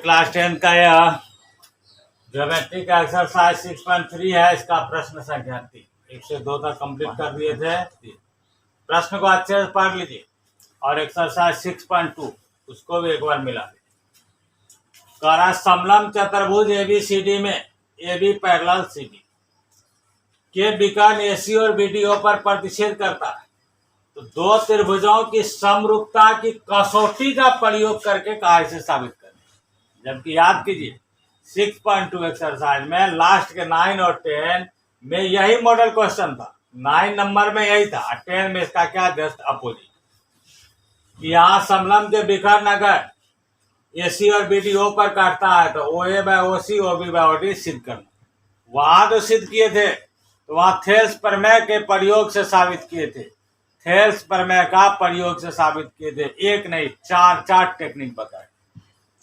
Class 10 का यह geometry का एक्सरसाइज 6.3 है। इसका प्रश्न संख्या 3 1 से 2 तक कंप्लीट कर दिए थे। प्रश्न को अच्छे से पढ़ लीजिए और एक्सरसाइज 6.2 उसको भी एक बार मिला लीजिए। करा समलंब चतुर्भुज ABCD में AB पैरेलल CD के विकर्ण AC और BDO पर प्रतिच्छेद करता है, तो दो त्रिभुजों की समरूपता की कसौटी का प्रयोग करके कहा इसे साबित करें। जबकि याद कीजिए 6.2 एक्सरसाइज में लास्ट के 9 और 10 में यही मॉडल क्वेश्चन था। 9 नंबर में यही था, 10 में इसका क्या जस्ट अपोजिट। यहाँ समलंब के विकर्ण अगर AC और BDO पर काटता है तो OA by OC OB by OD सिद्ध करना। वहां तो सिद्ध किए थे, तो वहां थेल्स प्रमेय के प्रयोग से साबित किए थे। थेल्स प्रमेय का प्रयोग से साबित किए थे। एक नहीं, चार टेक्निक बताए।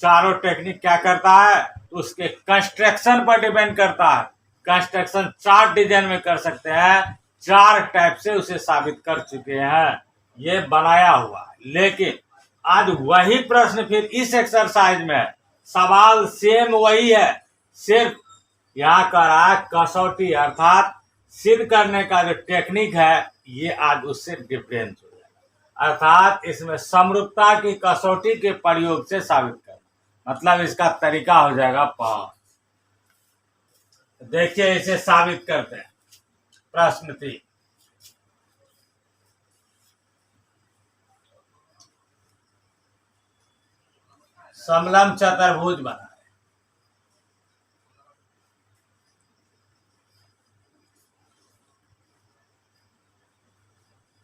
चारों टेक्निक क्या करता है, तो उसके कंस्ट्रक्शन पर डिपेंड करता है। कंस्ट्रक्शन 4 डिजाइन में कर सकते हैं, 4 टाइप से उसे साबित कर चुके हैं। ये बनाया हुआ है। लेकिन आज वही प्रश्न फिर इस एक्सरसाइज में है। सवाल सेम वही है, सिर्फ यहाँ कर रहा है कसौटी, अर्थात सिद्ध करने का जो टेक्निक है ये आज उससे डिफरेंस हो जाएगा। अर्थात इसमें समरूपता की कसौटी के प्रयोग से साबित करना, मतलब इसका तरीका हो जाएगा 5। देखिए इसे साबित करते हैं। प्रश्न 3, समलंब चतुर्भुज बना है।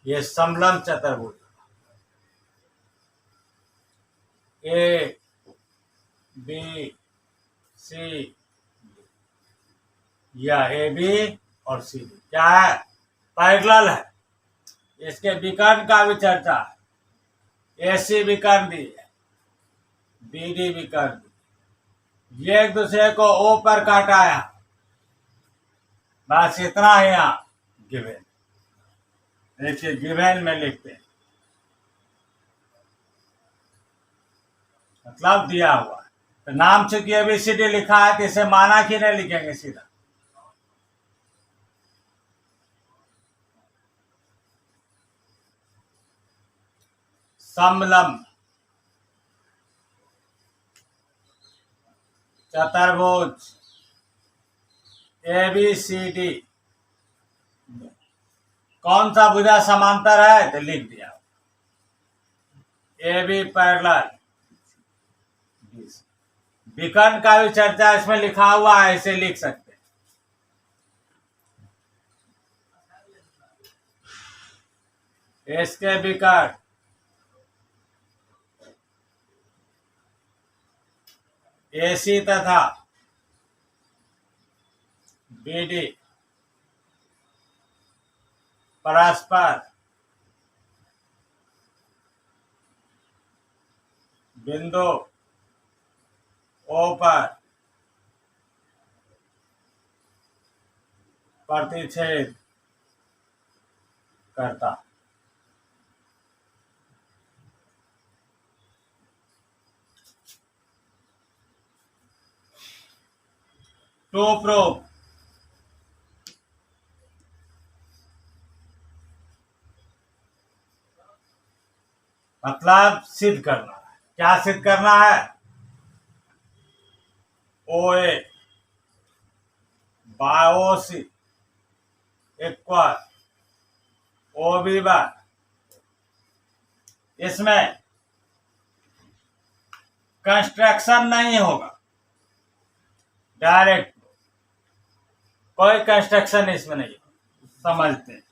ये समलंब चतुर्भुज A B C, या AB और CD क्या है, पैरेलल है। इसके विकर्ण का भी चर्चा है। AC विकर्ण दी है, BD विकर्ण दी। ये एक दूसरे को O पर काटाया, बस इतना ही। यहाँ गिवन, देखिए गिवन में लिखते हैं, मतलब दिया हुआ है। तो नाम चूंकि ABCD लिखा है तो इसे माना कि नहीं लिखेंगे सीधा। समलंब चतुर्भुज ABCD कौन सा भुजा समांतर है, तो लिख दिया AB पैरेलल। विकर्ण का भी चर्चा इसमें लिखा हुआ है, इसे लिख सकते हैं। इसके विकर्ण AC तथा BD परस्पर बिंदु O पर प्रतिच्छेद करता। टू प्रूव, मतलब सिद्ध करना है। क्या सिद्ध करना है, OA by OC equal OB by, इसमें कंस्ट्रक्शन नहीं होगा, डायरेक्ट कोई कंस्ट्रक्शन इसमें नहीं। समझते हैं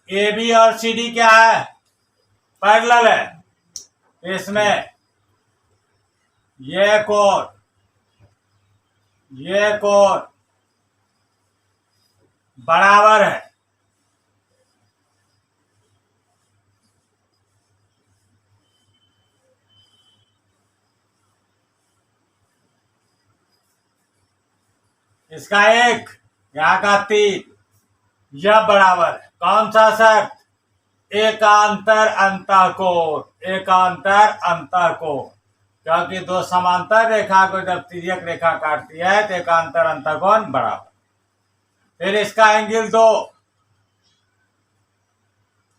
AB और CD क्या है, पैरेलल है। इसमें ये कोण बराबर है। इसका 1, यहाँ का 3, यह बराबर है। कौन सा शर्त, एकांतर अंतःकोण। एकांतर अंतःकोण क्योंकि दो समांतर रेखा को जब तिर्यक रेखा काटती है तो एकांतर अंतःकोण बराबर। फिर इसका एंगल 2,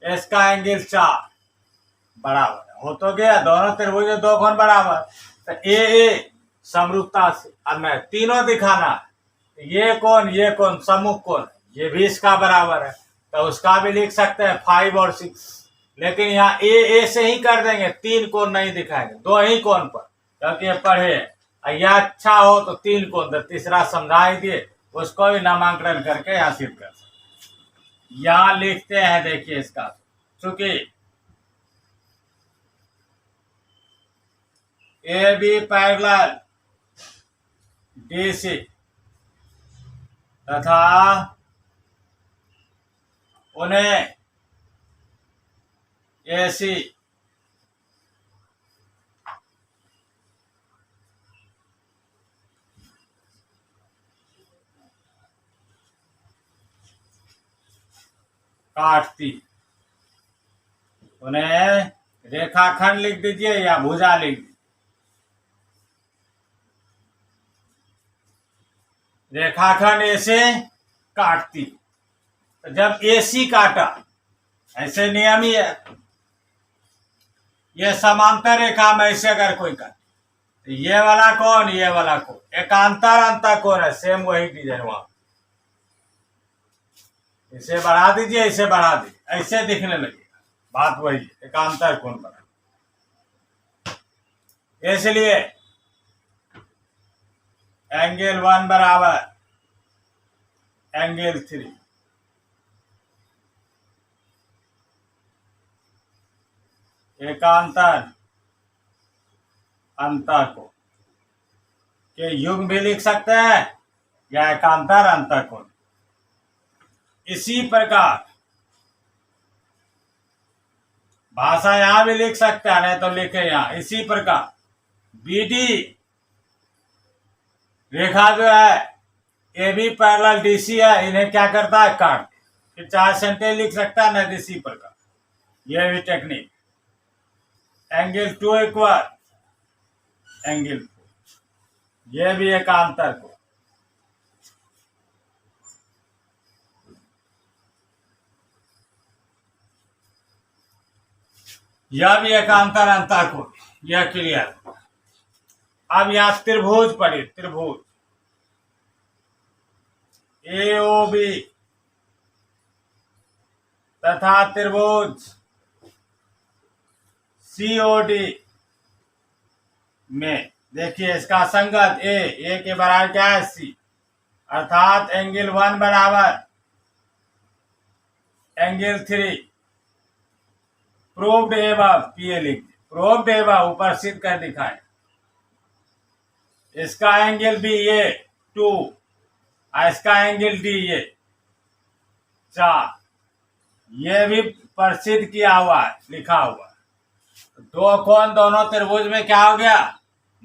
इसका एंगल 4 बराबर हो तो गया। दोनों त्रिभुज दो कोण बराबर, तो ए समरूपता से अब मैं तीनों दिखाना है। ये कोण सम्मुख कोण, ये भी इसका बराबर है, तो उसका भी लिख सकते हैं 5 और 6। लेकिन यहाँ ए से ही कर देंगे, 3 कोण नहीं दिखाएंगे, 2 ही कोण पर, क्योंकि ये पढ़े यह अच्छा हो तो 3 कोण, तो तीसरा समझा ही दिए, उसको भी नामांकन करके यहाँ सिद्ध कर सकते। यहाँ लिखते हैं, देखिए इसका, चूंकि ए बी पैरेलल DC तथा उन्हें AC काटती, उन्हें रेखाखंड लिख दीजिए या भुजा लिख दीजिए। रेखाखंड ऐसे काटती, तो जब AC काटा, ऐसे नियम ही है, ये समांतर रेखा में ऐसे अगर कोई काटे, तो ये वाला कोण, ये वाला कोण, एकांतर अंतःकोण है, सेम वही डिजाइन वहां। इसे बढ़ा दीजिए, इसे बढ़ा दीजिए, ऐसे दिखने लगेगा, बात वही है, एकांतर कोण बना। इसलिए एंगल 1 बराबर एंगल 3, एकांतर अंतःकोण के युग्म भी लिख सकते हैं या एकांतर अंतःकोण। इसी प्रकार भाषा यहां भी लिख सकते हैं, नहीं तो लिखे यहां, इसी प्रकार BD रेखा जो है ए बी पैरेलल DC है, इन्हें क्या करता है, काट, फिर 4 सेंटेंस लिख सकता है, नहीं इसी प्रकार, यह भी टेक्निक। एंगल 2 इक्वल एंगल 4, यह भी एकांतर को, यह भी एकांतर अंतःकोण, यह क्लियर। अब यहां त्रिभुज पढ़िए, त्रिभुज AOB तथा त्रिभुज COD में देखिए इसका संगत ए के बराबर क्या है, C, अर्थात एंगल 1 बराबर एंगल 3 प्रूव्ड एबव, PA लिख, प्रूव्ड एबव ऊपर सिद्ध कर दिखाए। इसका एंगल भी ये 2, इसका एंगल D ये 4, ये भी प्रसिद्ध किया हुआ है, लिखा हुआ है। दो कोण दोनों त्रिभुज में क्या हो गया,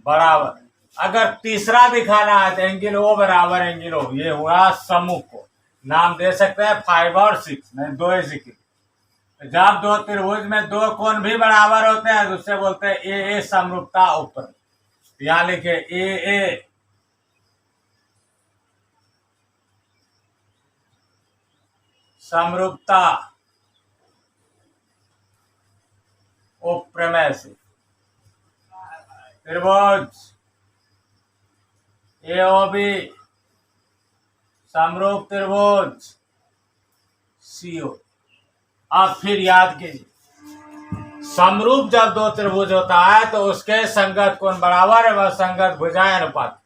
बराबर। अगर तीसरा दिखाना है तो एंगल O बराबर एंगल O, ये हुआ सम्मुख को, नाम दे सकते हैं 5 और 6, नहीं 2 ऐसे। जब दो त्रिभुज में दो कोण भी बराबर होते हैं तो उससे बोलते हैं ए समरूपता ऊपर। यहां लिखे ए समरूपता उपप्रमेय से त्रिभुज AOB समरूप त्रिभुज CO। अब फिर याद कीजिए, समरूप जब दो त्रिभुज होता है तो उसके संगत कोण बराबर है, वह संगत भुजाएं अनुपात।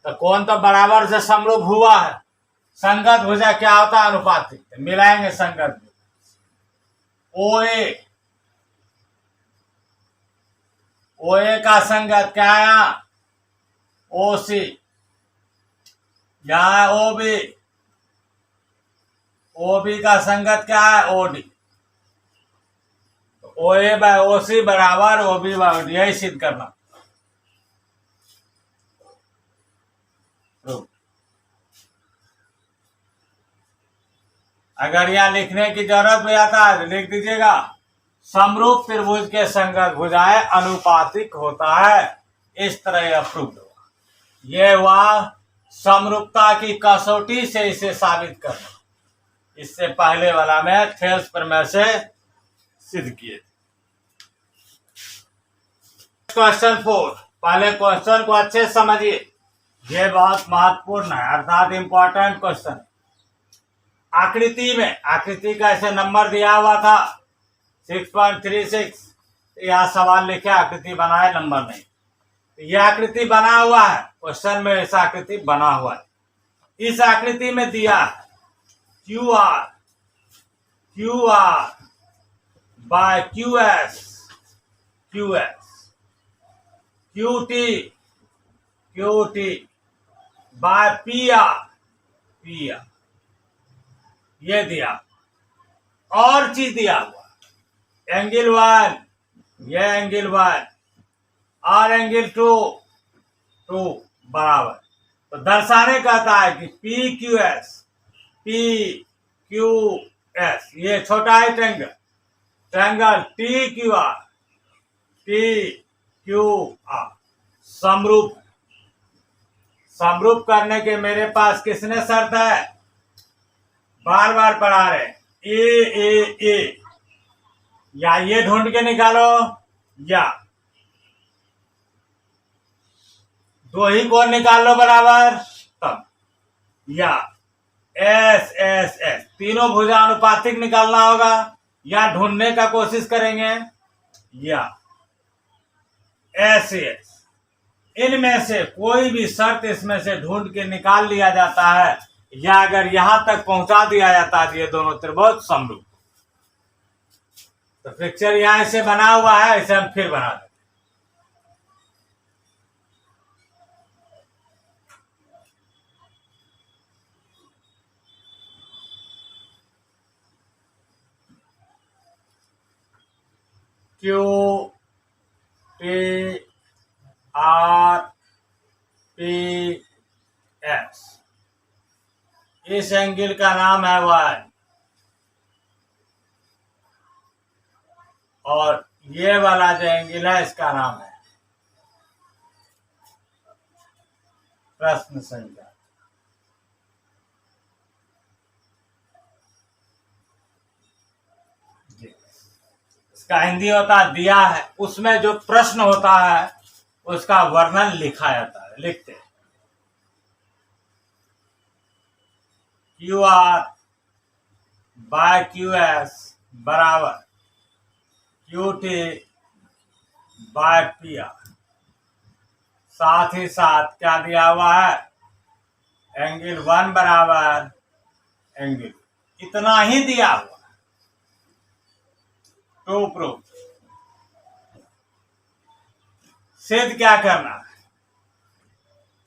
तो कोण तो बराबर से समरूप हुआ है, संगत भुजा क्या होता है, अनुपातिक। तो मिलाएंगे संगत OA का संगत क्या है, यहाँ OC, यहाँ OB का संगत क्या है, OD। OA बाय OC बराबर OB बाय OD, यही सिद्ध करना। अगर यहाँ लिखने की जरूरत भी आता है तो लिख दीजिएगा, समरूप त्रिभुज के संगत भुजाएं अनुपातिक होता है। इस तरह अप्रूव्ड हुआ। ये हुआ समरूपता की कसौटी से इसे साबित करना। इससे पहले वाला में थेल्स प्रमेय से सिद्ध किए। क्वेश्चन 4, पहले क्वेश्चन को अच्छे से समझिए, ये बहुत महत्वपूर्ण है, अर्थात इंपॉर्टेंट क्वेश्चन। आकृति में, आकृति का ऐसे नंबर दिया हुआ था 6.36, यह सवाल लिखे आकृति बनाए, नंबर नहीं। यह आकृति बना हुआ है, क्वेश्चन में ऐसा आकृति बना हुआ है। इस आकृति में दिया है Q R by Q S Q T by P R ये दिया। और चीज दिया हुआ एंगल 1, ये एंगल 1 और एंगल 2 बराबर। तो दर्शाने कहता है कि पी क्यू एस ये छोटा है ट्रायंगल टी क्यू आर समरूप करने के मेरे पास किसने शर्त है, बार बार पढ़ा रहे, ए या ये ढूंढ के निकालो, या दो ही कोण निकाल लो बराबर तब, या एस तीनों भुजानुपातिक निकालना होगा, या ढूंढने का कोशिश करेंगे, या एस इनमें से कोई भी शर्त इसमें से ढूंढ के निकाल लिया जाता है, या अगर यहां तक पहुंचा दिया जाता है ये दोनों त्रिभुज समरूप। तो पिक्चर यहां से बना हुआ है, इसे हम फिर बना दें। Q T R P S, इस एंगल का नाम है वाई, और ये वाला जो एंगल है इसका नाम है प्रश्न संख्या। इसका हिंदी होता है दिया है, उसमें जो प्रश्न होता है उसका वर्णन लिखा जाता है, लिखते हैं Q R by Q S बराबर Q T by P R. साथ ही साथ क्या दिया हुआ है, एंगल 1 बराबर एंगल, इतना ही दिया हुआ। टू प्रूफ सिद्ध क्या करना है,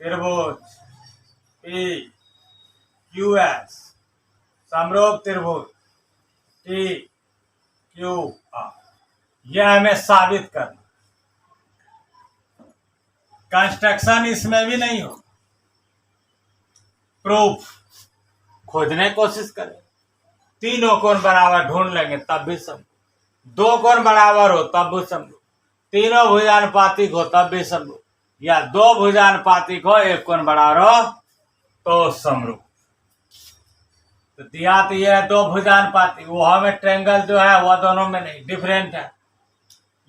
त्रिभुज पी क्यू एस समरूप त्रिभुज टी क्यू आर, यह हमें साबित करना। कंस्ट्रक्शन इसमें भी नहीं हो, प्रूफ खोजने की कोशिश करें। तीनों कोण बराबर ढूंढ लेंगे तब भी समरूप, दो कोण बराबर हो तब भी समरूप, तीनों भुजानुपातिक हो तब भी समरूप, या दो भुजानुपातिक हो एक कोण बराबर हो तो समरूप। तो दिया तो यह है दो भुजानुपातिक, वो हमें ट्रायंगल जो है वह दोनों में नहीं, डिफरेंट है।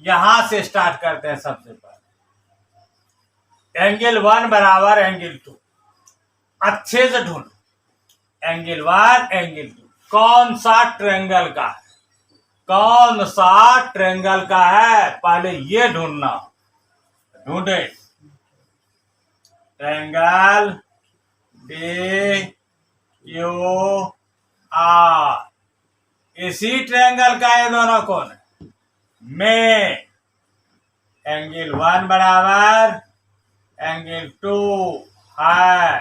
यहां से स्टार्ट करते हैं। सबसे पहले एंगल 1 बराबर एंगल 2, अच्छे से ढूंढो, एंगल 1 एंगल 2 कौन सा ट्रायंगल का है, कौन सा ट्रायंगल का है, पहले ये ढूंढना। ढूंढे ट्रायंगल डी क्यू आर, इसी ट्रायंगल का ये दोनों कोण है। में एंगल 1 बराबर एंगल 2 है,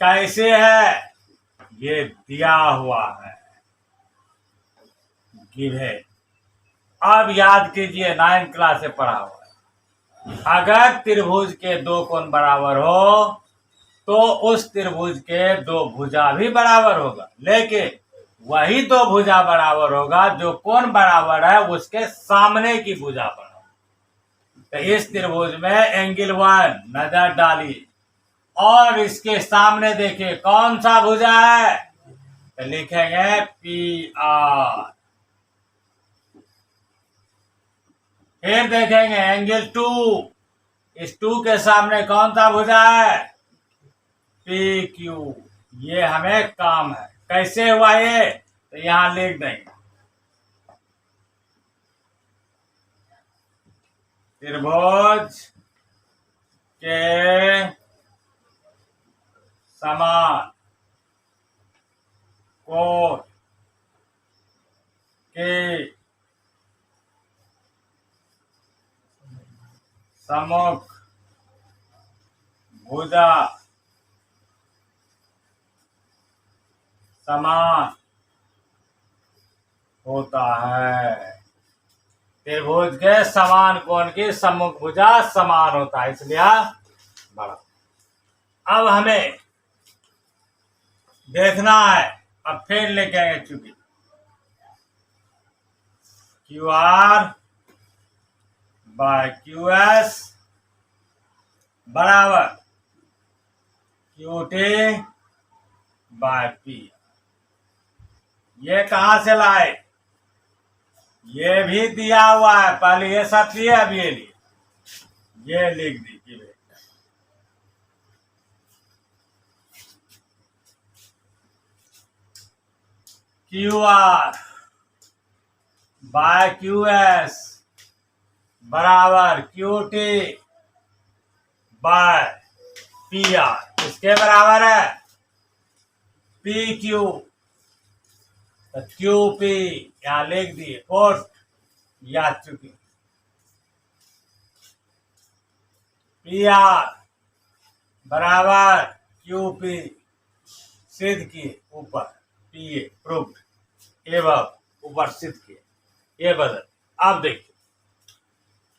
कैसे है, ये दिया हुआ है, गिवन। अब याद कीजिए 9th क्लास से पढ़ा हुआ है, अगर त्रिभुज के दो कोण बराबर हो तो उस त्रिभुज के दो भुजा भी बराबर होगा, लेकिन वही दो भुजा बराबर होगा जो कोण बराबर है उसके सामने की भुजा बराबर। तो इस त्रिभुज में एंगल 1 नजर डालिए और इसके सामने देखिए कौन सा भुजा है, तो लिखेंगे PR। फिर देखेंगे एंगल 2, इस 2 के सामने कौन सा भुजा है, PQ। ये हमें काम है। कैसे हुआ ये, तो यहां लिख देंगे त्रिभुज के समान कोण के सम्मुख भुजा समान होता है। त्रिभुज के समान कोण की सम्मुख भुजा समान होता है, इसलिए बड़ा। अब हमें देखना है, अब फिर लेके आएंगे चूंकि QR बाय QS बराबर QT बाय P। ये कहां से लाए, ये भी दिया हुआ है, पहले ये सब लिए अब ये लिए, ये लिख दीजिए। QR बाय QS बराबर QT बाय PR, किसके बराबर है, PQ। तो QP यहां लिख दिए, पोस्ट याद चुकी। PR बराबर QP सिद्ध किए, ऊपर PA प्रूव्ड एवं ऊपर सिद्ध किए, ये बदल। अब देखिए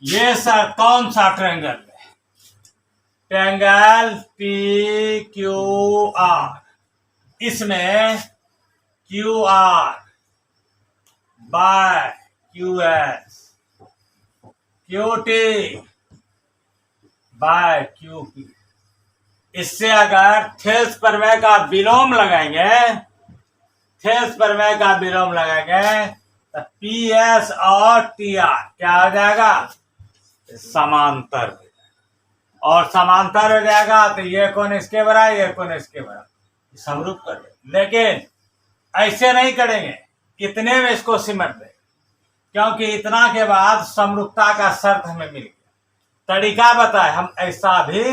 ये सर कौन सा ट्रायंगल है, ट्रायंगल PQR। इसमें QR by QS QT by QP। इससे अगर थेल्स प्रमेय का विलोम लगाएंगे, थेल्स प्रमेय का विलोम लगाएंगे तो PS और TR क्या हो जाएगा, समांतर। और समांतर हो जाएगा तो ये कोण इसके बराबर, ये कोण इसके बराबर, समरूप कर। लेकिन ऐसे नहीं करेंगे, इतने में इसको सिमट दें, क्योंकि इतना के बाद समरूपता का शर्त हमें मिल गया। तरीका बताए, हम ऐसा भी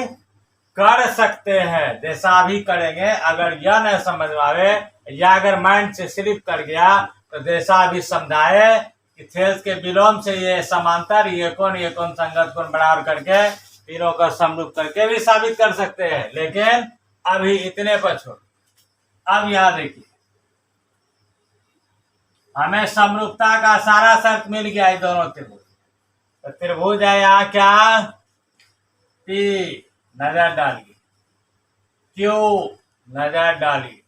कर सकते हैं, जैसा भी करेंगे। अगर यह नहीं समझ में आवे या अगर माइंड से स्लिप कर गया तो जैसा भी समझाए कि थेल्स के विलोम से ये समांतर, ये कोण संगत कोण बराबर करके तीनों का समरूप करके भी साबित कर सकते हैं। लेकिन अभी इतने पर छोड़। अब यहां देखिए हमें समरूपता का सारा शर्त मिल गया है दोनों त्रिभुज। तो त्रिभुज है यहाँ क्या, P नजर डालिए, Q नजर डालिए,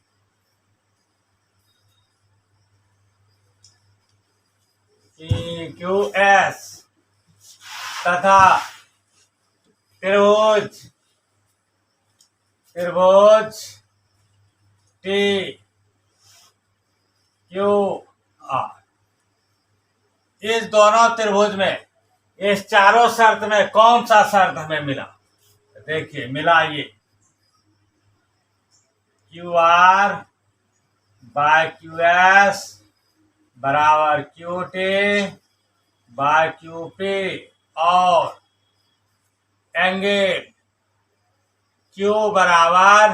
PQS तथा त्रिभुज TQR। इस दोनों त्रिभुज में, इस चारों शर्त में कौन सा शर्त हमें मिला, देखिए मिला ये QR बाय QS बराबर QT बाय QP और एंगल Q बराबर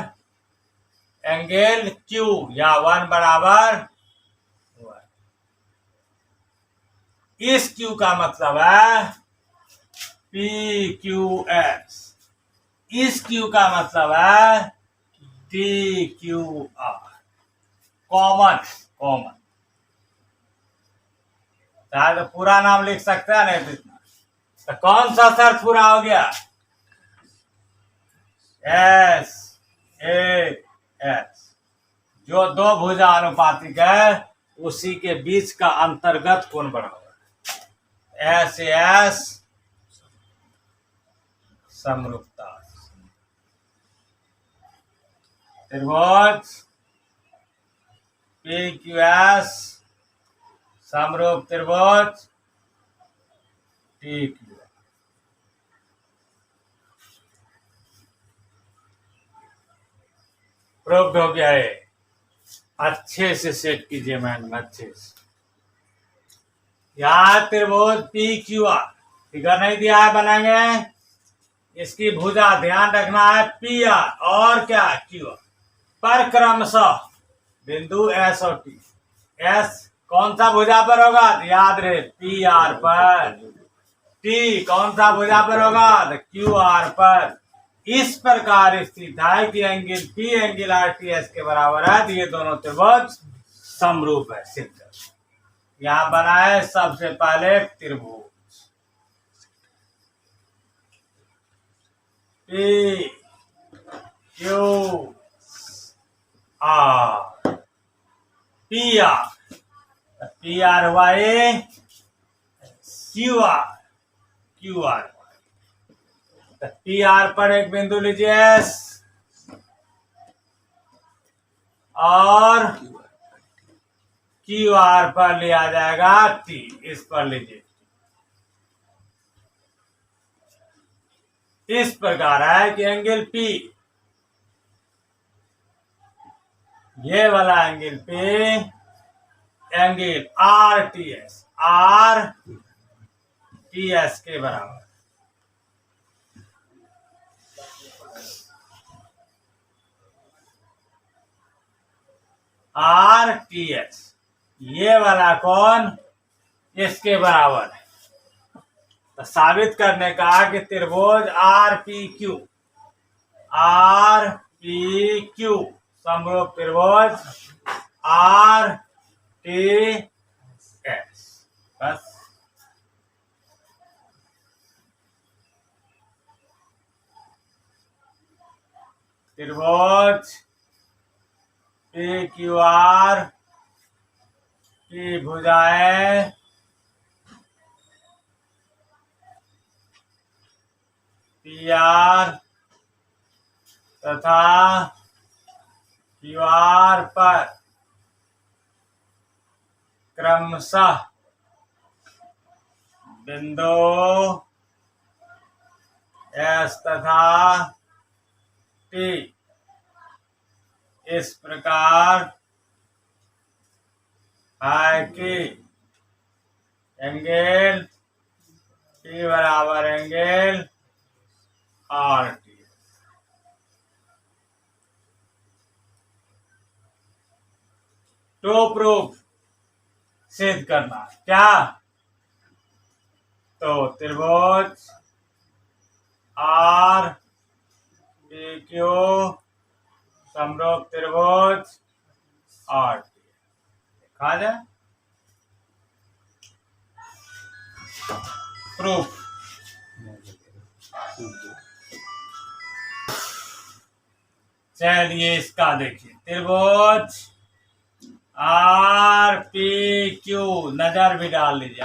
एंगल Q या 1 बराबर 1। इस Q का मतलब है PQS, इस Q का मतलब है TQR। कॉमन चाहे तो पूरा नाम लिख सकते हैं, नहीं तो इतना। तो कौन सा शर्त पूरा हो गया, SAS, जो दो भुजा अनुपातिक है उसी के बीच का अंतर्गत कोण बराबर है। SAS समरूपता। त्रिभुज PQS समरूप त्रिभुज TQ। प्रूव्ड हो गया है। अच्छे से सेट कीजिए मैन, अच्छे से। यहाँ त्रिभुज PQR फिगर नहीं दिया है, बनाएंगे। इसकी भुजा ध्यान रखना है PR और क्या QR पर क्रमशः बिंदु S और T। S कौन सा भुजा पर होगा, याद रहे PR पर। T कौन सा भुजा पर होगा, QR पर। इस प्रकार स्थित है कि एंगल P एंगल RTS के बराबर है, तो ये दोनों त्रिभुज समरूप है, सिद्ध। यहां बना है सबसे पहले त्रिभुज PQR। PR हुआ ये, QR। PR पर एक बिंदु लीजिए S और QR पर लिया जाएगा T। इस पर लीजिए। इस प्रकार है कि एंगल P, ये वाला एंगल P एंगल RTS के बराबर। RTS ये वाला कौन, इसके बराबर है। तो साबित करने का कि त्रिभुज RPQ समरूप त्रिभुज RTS। बस त्रिभुज PQR की भुजाएं PR तथा QR पर क्रमशः बिंदु S तथा T इस प्रकार है कि एंगल P बराबर एंगल RTS। टू प्रूफ सिद्ध करना क्या, तो त्रिभुज RPQ समरूप त्रिभुज RT लिखा जाए। प्रूफ चलिए इसका देखिए। त्रिभुज RPQ नजर भी डाल लीजिए,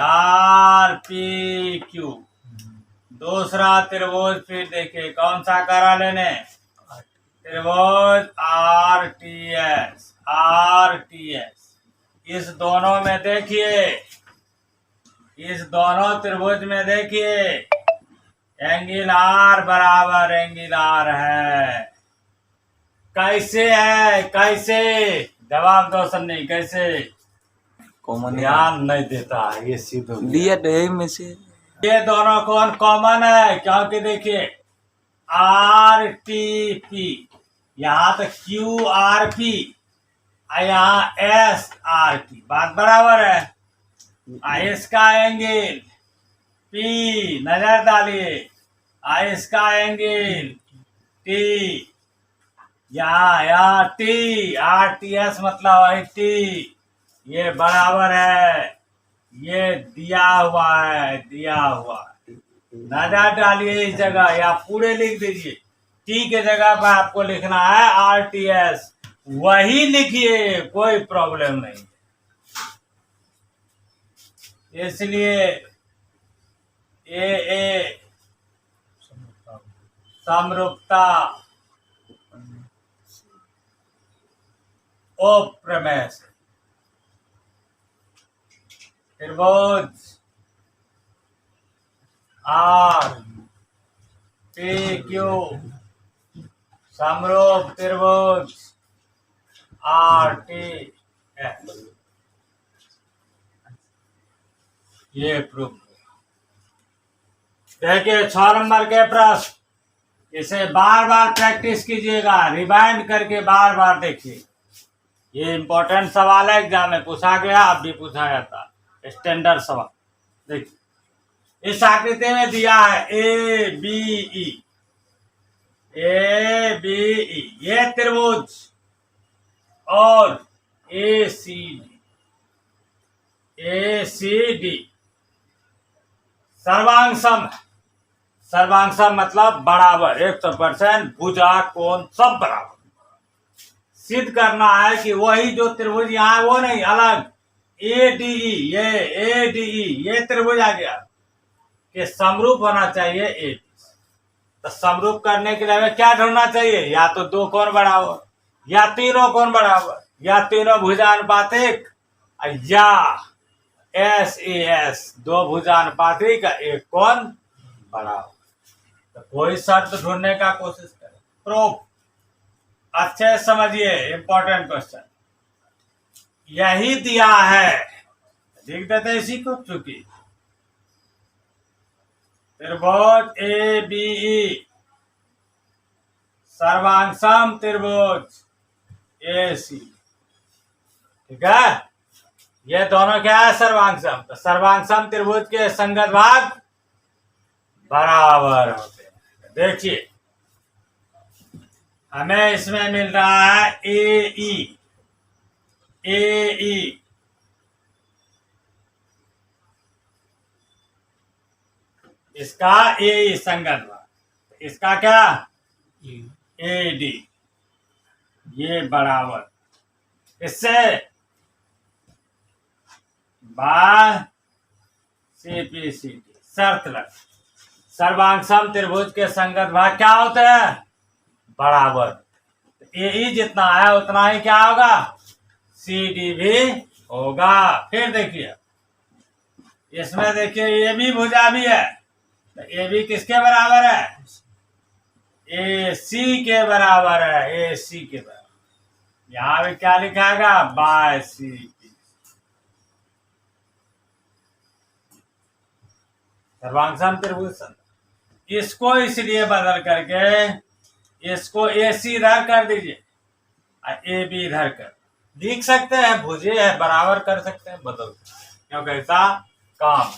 RPQ। दूसरा त्रिभुज फिर देखिए कौन सा करा लेने, त्रिभुज RTS। इस दोनों में देखिए, इस दोनों त्रिभुज में देखिए एंगल R बराबर एंगल R है। कैसे है, कैसे, जवाब दो सन्नी, कैसे? कॉमन ध्यान नहीं देता है, ये सीधे लिया डे में से ये दोनों कौन कॉमन है, क्योंकि देखिए RTP यहाँ तो QRP यहाँ SRT, बात बराबर है। इसका एंगल P नजर डालिए, इसका एंगल T यहाँ T RTS मतलब है T, ये बराबर है, ये दिया हुआ है, दिया हुआ है। नजर डालिए इस जगह, या पूरे लिख दीजिए। T के जगह पर आपको लिखना है RTS, वही लिखिए, कोई प्रॉब्लम नहीं। इसलिए ए समरूपता ओ प्रमेय से त्रिभुज आर पी क्यू समरूप त्रिभुज आर टी एस, ये प्रूफ। देखिए 6 नंबर के प्रश्न, इसे बार बार प्रैक्टिस कीजिएगा, रिवाइंड करके बार बार देखिए। ये इंपॉर्टेंट सवाल है, एग्जाम में पूछा गया, अब भी पूछा जाता, स्टैंडर्ड सवाल। देखिए इस आकृति में दिया है A B E, A B E ये त्रिभुज और ए सी डी सर्वांगसम। सर्वांगसम मतलब बराबर 100%, भुजा कोण सब बराबर। सिद्ध करना है कि वही जो त्रिभुज यहाँ है वो नहीं, अलग ADE, ये ADE ये त्रिभुज आ गया कि समरूप होना चाहिए ए। तो समरूप करने के लिए हमें क्या ढूंढना चाहिए? या तो दो कोण बराबर, या तीनों कोण बराबर, या तीनों भुजानुपातिक, या SAS दो भुजानुपातिक का एक कोण बराबर। तो कोई शर्त ढूंढने का कोशिश करें। प्रूफ अच्छे समझिए, इंपॉर्टेंट क्वेश्चन यही दिया है, लिख देते इसी को। चूंकि त्रिभुज ABE सर्वांगसम त्रिभुज AC, ठीक है, ये दोनों क्या है? सर्वांगसम। तो सर्वांगसम त्रिभुज के संगत भाग बराबर होते हैं। देखिए हमें इसमें मिल रहा है AE इसका AE संगत भाग, इसका क्या AD, ये बराबर, इससे बाय CPCD शर्त लग। सर्वांगसम त्रिभुज के संगत भाग क्या होते हैं? बराबर। AE जितना है उतना ही क्या होगा? CD भी होगा। फिर देखिए इसमें देखिए AB भुजा भी है, तो AB किसके बराबर है? AC के बराबर है, AC के बराबर। यहां भी क्या लिखाएगा? Bye CP। सर्वांगसम त्रिभुज, इसको इसलिए बदल करके इसको AC इधर कर दीजिए और AB इधर कर, लिख सकते हैं, भुजे है बराबर कर सकते हैं, बदल, क्योंकि ऐसा काम।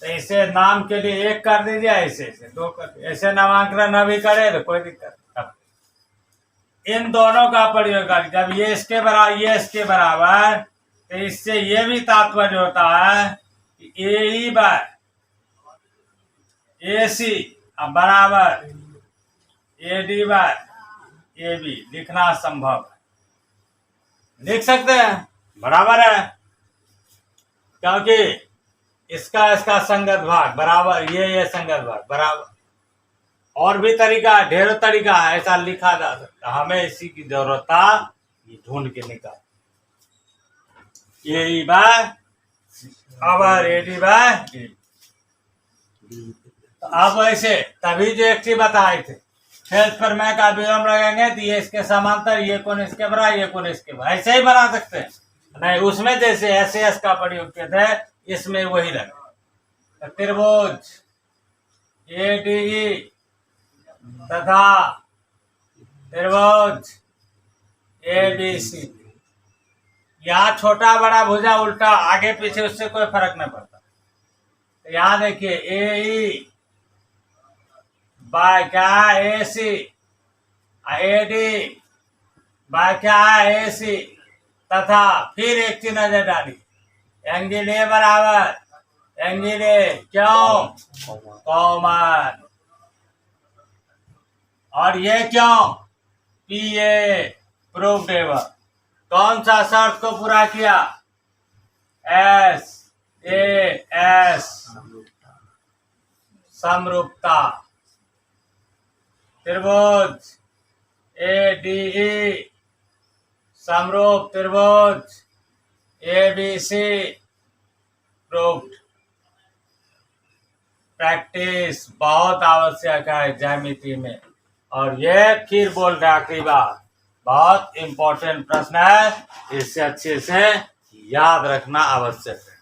तो इसे नाम के लिए 1 कर दीजिए, ऐसे 2 कर दीजिए, ऐसे नामांकन न भी करे तो कोई दिक्कत नहीं। इन दोनों का प्रयोग कर, जब ये इसके बराबर ये इसके बराबर, तो इससे ये भी तात्पर्य होता है कि AE बाय AC बराबर AD बाय AB लिखना संभव है। लिख सकते हैं, बराबर है, क्योंकि इसका संगत भाग बराबर, ये संगत भाग बराबर। और भी तरीका, ढेरों तरीका है, ऐसा लिखा जा सकता। हमें इसी की जरूरत था, ये ढूंढ के निकाल। AE बाय बराबर AD बाय। अब ऐसे तभी जो एक चीज बताए थे, फेज पर मैं का विलोम लगाएंगे तो ये इसके समांतर, ये कोण इसके बराबर, ये कोण इसके बराबर, ऐसे ही बना सकते हैं। नहीं, उसमें जैसे SAS का प्रयोग किए थे, इसमें वही लगा। त्रिभुज ADE तथा त्रिभुज ABC, यहाँ छोटा बड़ा भुजा उल्टा आगे पीछे, उससे कोई फर्क नहीं पड़ता। तो यहाँ देखिए AE बाय क्या AC, AD बाय क्या AC, तथा फिर एक चीज नजर डाली, एंगल A बराबर एंगल A, क्यों? कॉमन। और ये क्यों? PA प्रूफ डेवर। कौन सा शर्त को पूरा किया? SAS समरूपता। त्रिभुज ADE, समरूप त्रिभुज ABC, प्रूव्ड। प्रैक्टिस बहुत आवश्यक है ज्यामिति में, और ये फिर बोल रहे आखिरी बार, बहुत इंपॉर्टेंट प्रश्न है, इसे अच्छे से याद रखना आवश्यक है।